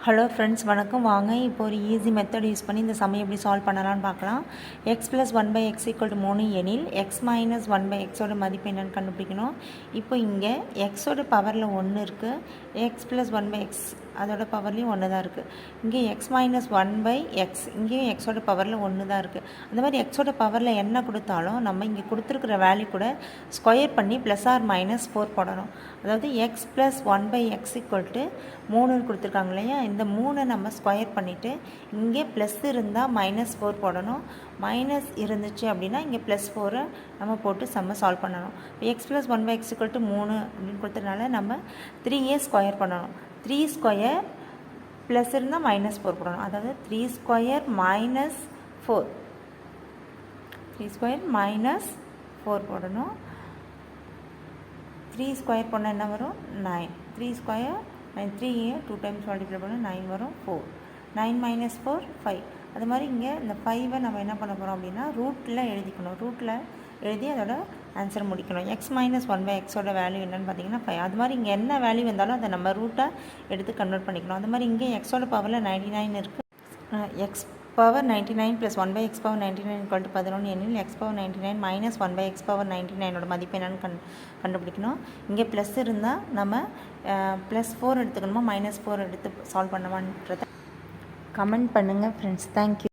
Hello friends, வணக்கம். வாங்க இப்போ ஒரு ஈஸி மெத்தட் யூஸ் பண்ணி இந்த சம் எப்படி சால்வ் பண்ணலான்னு பார்க்கலாம். எக்ஸ் ப்ளஸ் 1/x = 3 எனில் எக்ஸ் மைனஸ் 1/xோட மதிப்பு என்னென்னு கண்டுபிடிக்கணும். இப்போ இங்கே எக்ஸோட பவரில் 1 இருக்குது, எக்ஸ் ப்ளஸ் 1/x அதோட பவர்லேயும் 1 தான் இருக்குது. இங்கே எக்ஸ் மைனஸ் 1/x இங்கேயும் எக்ஸோட பவரில் 1 தான் இருக்குது. அந்த மாதிரி எக்ஸோட பவரில் என்ன கொடுத்தாலும் நம்ம இங்கே கொடுத்துருக்குற வேல்யூ கூட ஸ்கொயர் பண்ணி +or - போடணும். அதாவது எக்ஸ் ப்ளஸ் 1/x = 3 கொடுத்துருக்காங்க இல்லையா, இந்த 3 நம்ம ஸ்கொயர் பண்ணிவிட்டு இங்கே ப்ளஸ் இருந்தால் -4 போடணும், மைனஸ் இருந்துச்சு அப்படின்னா இங்கே +4 நம்ம போட்டு சம்மை சால்வ் பண்ணணும். இப்போ எக்ஸ் ப்ளஸ் 1/x = 3 அப்படின்னு கொடுத்ததுனால நம்ம 3a ஸ்கொயர் பண்ணணும். 3 ஸ்கொயர் ப்ளஸ் இருந்தால் -4 போடணும். அதாவது 3 ஸ்கொயர் -4 3 ஸ்கொயர் -4 போடணும். 3 ஸ்கொயர் பண்ணால் என்ன வரும்? 9. 3 ஸ்கொயர் 9, 3 2 டைம்ஸ் மல்டிப்ளை பண்ணால் 9 வரும். 4 9 - 4 5. அது மாதிரி இங்கே இந்த 5 நம்ம என்ன பண்ண போகிறோம் அப்படின்னா ரூட்டில் எழுதிக்கணும். ரூட்டில் எழுதி அதோட ஆன்சர் முடிக்கணும். எக்ஸ் மைனஸ் 1/xோட வேல்யூ என்னென்னு பார்த்தீங்கன்னா 5. அது மாதிரி இங்கே என்ன வேல்யூ வந்தாலும் அதை நம்ம ரூட்டை எடுத்து கன்வெர்ட் பண்ணிக்கணும். அது மாதிரி இங்கே எக்ஸோட பவரில் 99 இருக்குது. எக்ஸ் பவர் 99 + 1/x பவர் 99 = 11 எனில் எக்ஸ் பவர் 99 - 1/x பவர் 99ஓட மதிப்பு என்னென்னு கண்டுபிடிக்கணும். இங்கே ப்ளஸ் இருந்தால் நம்ம +4 எடுத்துக்கணுமா -4 எடுத்து சால்வ் பண்ணுவான்றதை கமெண்ட் பண்ணுங்கள் ஃப்ரெண்ட்ஸ். தேங்க்யூ.